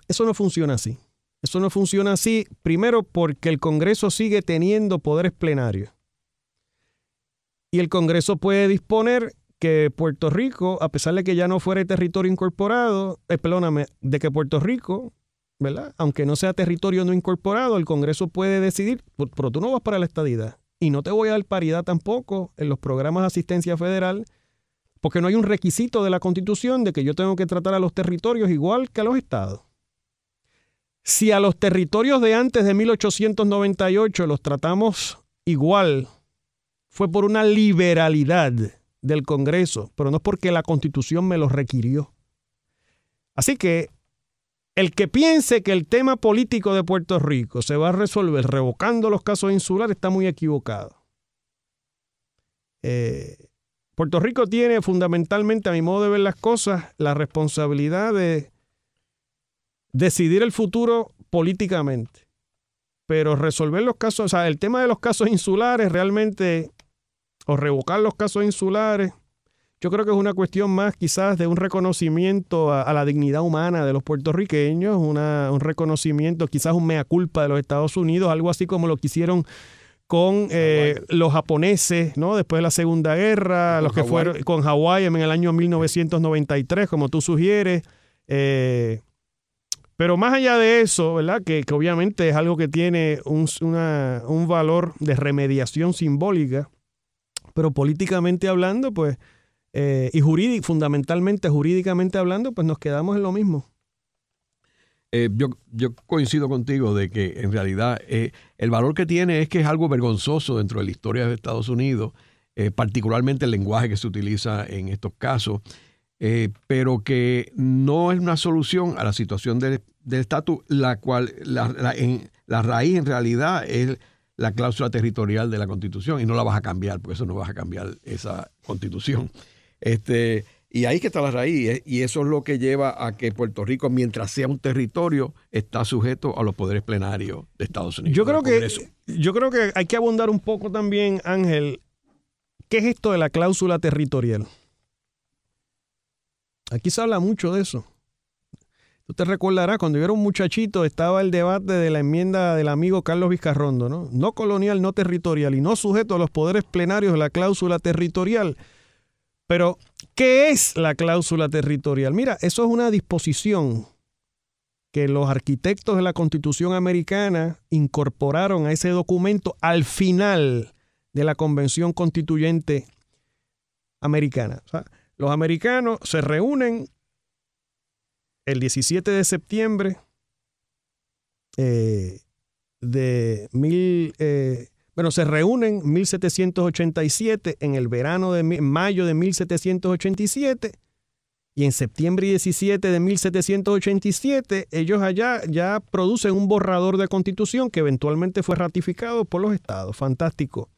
Eso no funciona así. Eso no funciona así, primero porque el Congreso sigue teniendo poderes plenarios. Y el Congreso puede disponer que Puerto Rico, a pesar de que ya no fuera territorio incorporado, de que Puerto Rico, ¿verdad?, aunque no sea territorio no incorporado, el Congreso puede decidir, pero tú no vas para la estadidad y no te voy a dar paridad tampoco en los programas de asistencia federal, porque no hay un requisito de la Constitución de que yo tengo que tratar a los territorios igual que a los estados. Si a los territorios de antes de 1898 los tratamos igual, fue por una liberalidad del Congreso, pero no porque la Constitución me lo requirió. Así que el que piense que el tema político de Puerto Rico se va a resolver revocando los casos insulares está muy equivocado. Puerto Rico tiene fundamentalmente, a mi modo de ver las cosas, la responsabilidad de decidir el futuro políticamente. Pero resolver los casos, o sea, el tema de los casos insulares realmente, o revocar los casos insulares, yo creo que es una cuestión más quizás de un reconocimiento a la dignidad humana de los puertorriqueños, un reconocimiento, quizás un mea culpa de los Estados Unidos, algo así como lo que hicieron con los japoneses, ¿no?, después de la Segunda Guerra, los que fueron con Hawái en el año 1993, como tú sugieres. Pero más allá de eso, ¿verdad?, que obviamente es algo que tiene un valor de remediación simbólica, pero políticamente hablando, pues, y fundamentalmente jurídicamente hablando, pues nos quedamos en lo mismo. Yo coincido contigo de que en realidad el valor que tiene es que es algo vergonzoso dentro de la historia de Estados Unidos, particularmente el lenguaje que se utiliza en estos casos, pero que no es una solución a la situación del estatus, la cual la raíz en realidad es la cláusula territorial de la Constitución, y no la vas a cambiar, porque eso no vas a cambiar esa Constitución. Y ahí que está la raíz, y eso es lo que lleva a que Puerto Rico, mientras sea un territorio, está sujeto a los poderes plenarios de Estados Unidos. Yo creo que hay que abundar un poco también, Ángel, ¿qué es esto de la cláusula territorial? Aquí se habla mucho de eso. Tú te recordarás, cuando yo era un muchachito, estaba el debate de la enmienda del amigo Carlos Vizcarrondo, ¿no? No colonial, no territorial y no sujeto a los poderes plenarios de la cláusula territorial. Pero, ¿qué es la cláusula territorial? Mira, eso es una disposición que los arquitectos de la Constitución americana incorporaron a ese documento al final de la Convención Constituyente americana. O sea, los americanos se reúnen el 17 de septiembre se reúnen en 1787, en el verano de mayo de 1787, y en septiembre 17 de 1787 ellos allá ya producen un borrador de constitución que eventualmente fue ratificado por los estados. Fantástico.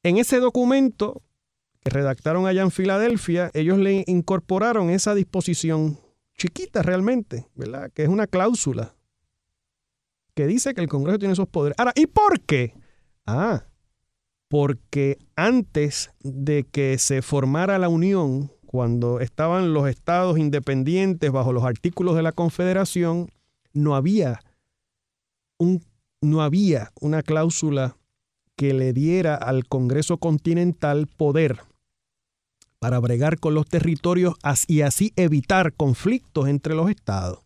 En ese documento que redactaron allá en Filadelfia, ellos le incorporaron esa disposición chiquita realmente, ¿verdad? Que es una cláusula que dice que el Congreso tiene esos poderes. Ahora, ¿y por qué? Porque antes de que se formara la Unión, cuando estaban los estados independientes bajo los artículos de la Confederación, no había una cláusula que le diera al Congreso Continental poder para bregar con los territorios y así evitar conflictos entre los estados.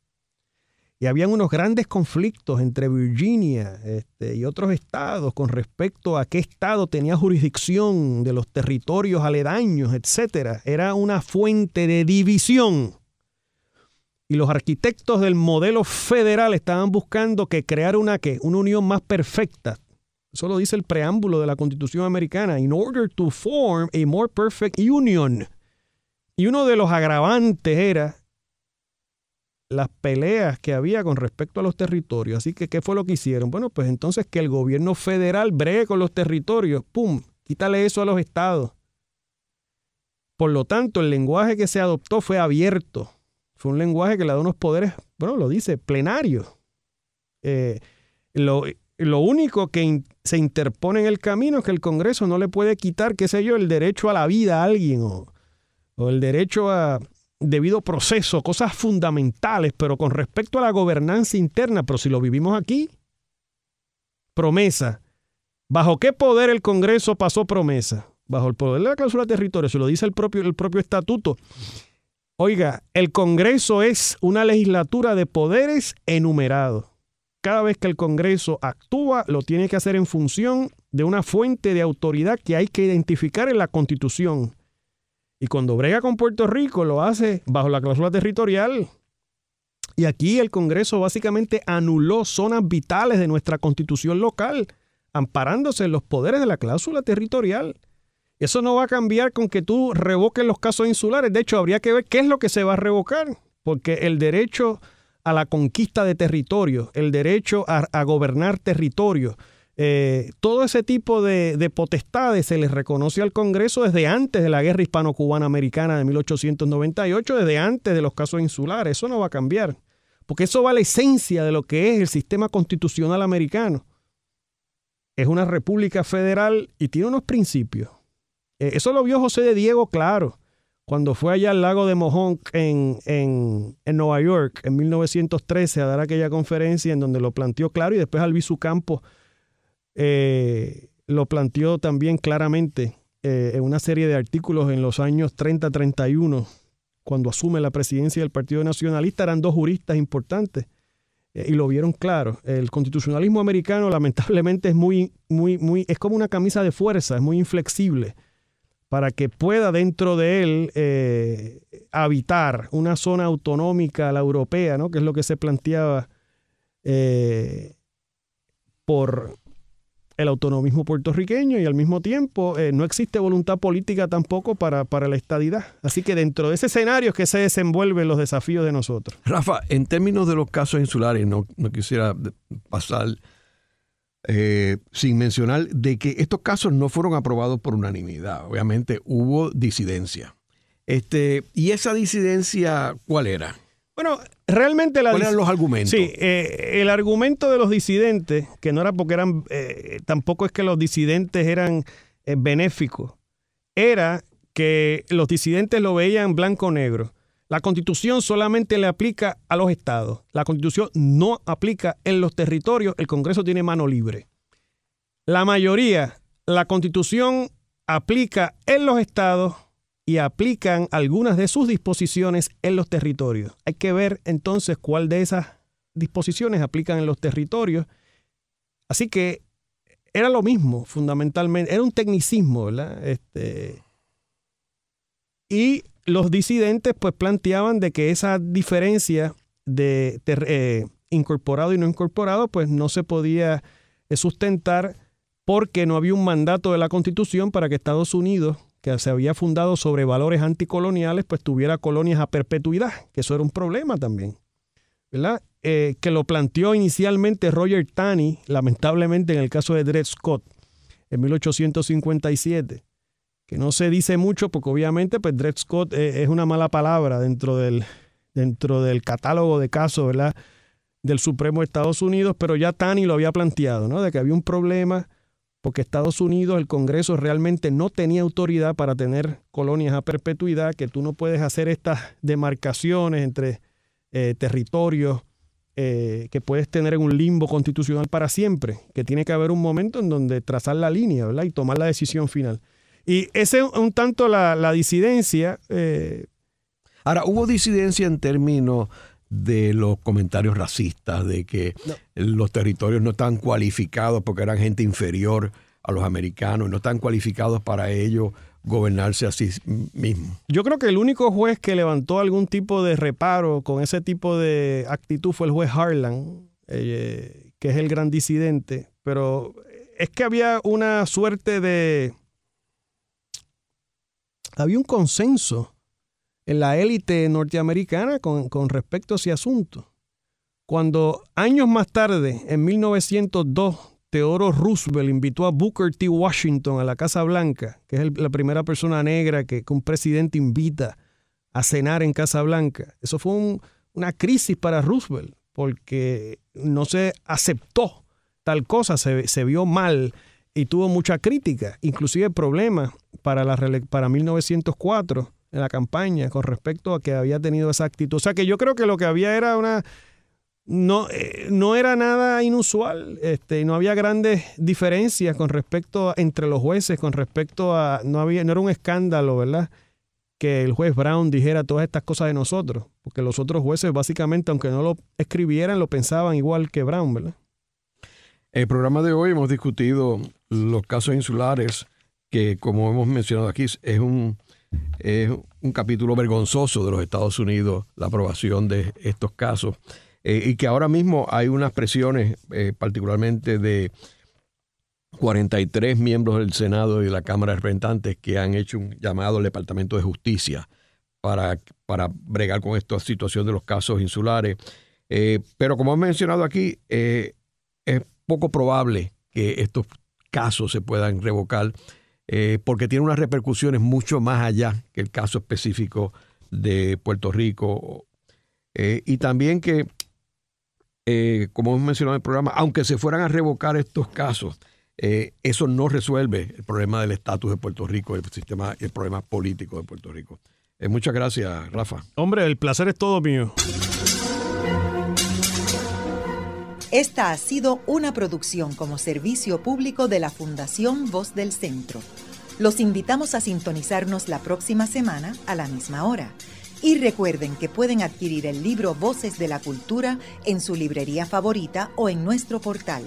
Y habían unos grandes conflictos entre Virginia y otros estados con respecto a qué estado tenía jurisdicción de los territorios aledaños, etc. Era una fuente de división. Y los arquitectos del modelo federal estaban buscando crear una unión más perfecta. Eso lo dice el preámbulo de la Constitución americana. In order to form a more perfect union. Y uno de los agravantes era las peleas que había con respecto a los territorios. Así que, ¿qué fue lo que hicieron? Bueno, pues entonces que el gobierno federal bregue con los territorios. ¡Pum! Quítale eso a los estados. Por lo tanto, el lenguaje que se adoptó fue abierto. Fue un lenguaje que le da unos poderes, lo dice, plenarios. Lo único que se interpone en el camino es que el Congreso no le puede quitar, qué sé yo, el derecho a la vida a alguien o el derecho a debido proceso, cosas fundamentales, pero con respecto a la gobernanza interna, pero si lo vivimos aquí, promesa. ¿Bajo qué poder el Congreso pasó promesa? Bajo el poder de la cláusula territorial, se lo dice el propio estatuto. Oiga, el Congreso es una legislatura de poderes enumerados. Cada vez que el Congreso actúa, lo tiene que hacer en función de una fuente de autoridad que hay que identificar en la Constitución. Y cuando brega con Puerto Rico, lo hace bajo la cláusula territorial. Y aquí el Congreso básicamente anuló zonas vitales de nuestra Constitución local, amparándose en los poderes de la cláusula territorial. Eso no va a cambiar con que tú revoques los casos insulares. De hecho, habría que ver qué es lo que se va a revocar, porque el derecho a la conquista de territorios, el derecho a gobernar territorios, todo ese tipo de potestades se les reconoce al Congreso desde antes de la Guerra Hispano-Cubana-Americana de 1898, desde antes de los casos insulares. Eso no va a cambiar, porque eso va a la esencia de lo que es el sistema constitucional americano. Es una república federal y tiene unos principios. Eso lo vio José de Diego claro cuando fue allá al lago de Mohonk en Nueva York en 1913 a dar aquella conferencia en donde lo planteó claro, y después Albizu Campos lo planteó también claramente en una serie de artículos en los años 30-31, cuando asume la presidencia del Partido Nacionalista. Eran dos juristas importantes y lo vieron claro. El constitucionalismo americano lamentablemente es como una camisa de fuerza, es muy inflexible para que pueda dentro de él habitar una zona autonómica, la europea, ¿no? Que es lo que se planteaba por el autonomismo puertorriqueño, y al mismo tiempo no existe voluntad política tampoco para la estadidad. Así que dentro de ese escenario es que se desenvuelven los desafíos de nosotros. Rafa, en términos de los casos insulares, no quisiera pasar sin mencionar de que estos casos no fueron aprobados por unanimidad. Obviamente hubo disidencia. ¿Y esa disidencia cuál era? Bueno, realmente ¿cuáles eran los argumentos? Sí, el argumento de los disidentes, que no era porque eran, tampoco es que los disidentes eran benéficos, era que los disidentes lo veían blanco-negro. La Constitución solamente le aplica a los estados. La Constitución no aplica en los territorios. El Congreso tiene mano libre. La mayoría, la Constitución aplica en los estados y aplican algunas de sus disposiciones en los territorios. Hay que ver entonces cuál de esas disposiciones aplican en los territorios. Así que era lo mismo, fundamentalmente. Era un tecnicismo, ¿verdad? Y los disidentes pues planteaban de que esa diferencia incorporado y no incorporado, pues no se podía sustentar porque no había un mandato de la Constitución para que Estados Unidos, que se había fundado sobre valores anticoloniales, pues tuviera colonias a perpetuidad, que eso era un problema también, ¿verdad? Que lo planteó inicialmente Roger Taney, lamentablemente en el caso de Dred Scott, en 1857, que no se dice mucho porque obviamente pues Dred Scott es una mala palabra dentro del catálogo de casos, ¿verdad?, del Supremo de Estados Unidos, pero ya Taney lo había planteado, ¿no?, de que había un problema porque Estados Unidos, el Congreso realmente no tenía autoridad para tener colonias a perpetuidad, que tú no puedes hacer estas demarcaciones entre territorios que puedes tener en un limbo constitucional para siempre, que tiene que haber un momento en donde trazar la línea, ¿verdad?, y tomar la decisión final. Y ese es un tanto la disidencia. Ahora, hubo disidencia en términos de los comentarios racistas, de que los territorios no están cualificados porque eran gente inferior a los americanos, no están cualificados para ellos gobernarse a sí mismos. Yo creo que el único juez que levantó algún tipo de reparo con ese tipo de actitud fue el juez Harlan, que es el gran disidente, pero es que había una suerte de... Había un consenso en la élite norteamericana con respecto a ese asunto. Cuando años más tarde, en 1902, Theodore Roosevelt invitó a Booker T. Washington a la Casa Blanca, que es la primera persona negra que un presidente invita a cenar en Casa Blanca. Eso fue una crisis para Roosevelt, porque no se aceptó tal cosa, se vio mal y tuvo mucha crítica, inclusive problemas para 1904 en la campaña con respecto a que había tenido esa actitud. O sea que yo creo que lo que había era no era nada inusual, no había grandes diferencias con respecto entre los jueces, con respecto a no era un escándalo, ¿verdad?, que el juez Brown dijera todas estas cosas de nosotros, porque los otros jueces básicamente, aunque no lo escribieran, lo pensaban igual que Brown, ¿verdad? En el programa de hoy hemos discutido los casos insulares, que como hemos mencionado aquí es un capítulo vergonzoso de los Estados Unidos, la aprobación de estos casos. Y que ahora mismo hay unas presiones, particularmente de 43 miembros del Senado y de la Cámara de Representantes, que han hecho un llamado al Departamento de Justicia para bregar con esta situación de los casos insulares. Pero como he mencionado aquí, es poco probable que estos casos se puedan revocar, porque tiene unas repercusiones mucho más allá que el caso específico de Puerto Rico. Y también que como hemos mencionado en el programa, aunque se fueran a revocar estos casos, eso no resuelve el problema del estatus de Puerto Rico, el problema político de Puerto Rico. Muchas gracias, Rafa. Hombre, el placer es todo mío. Esta ha sido una producción como servicio público de la Fundación Voz del Centro. Los invitamos a sintonizarnos la próxima semana a la misma hora. Y recuerden que pueden adquirir el libro Voces de la Cultura en su librería favorita o en nuestro portal.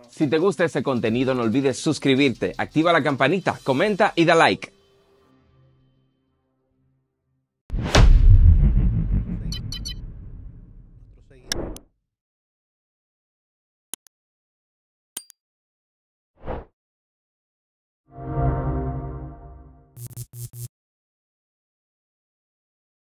Si te gusta este contenido, no olvides suscribirte, activa la campanita, comenta y da like.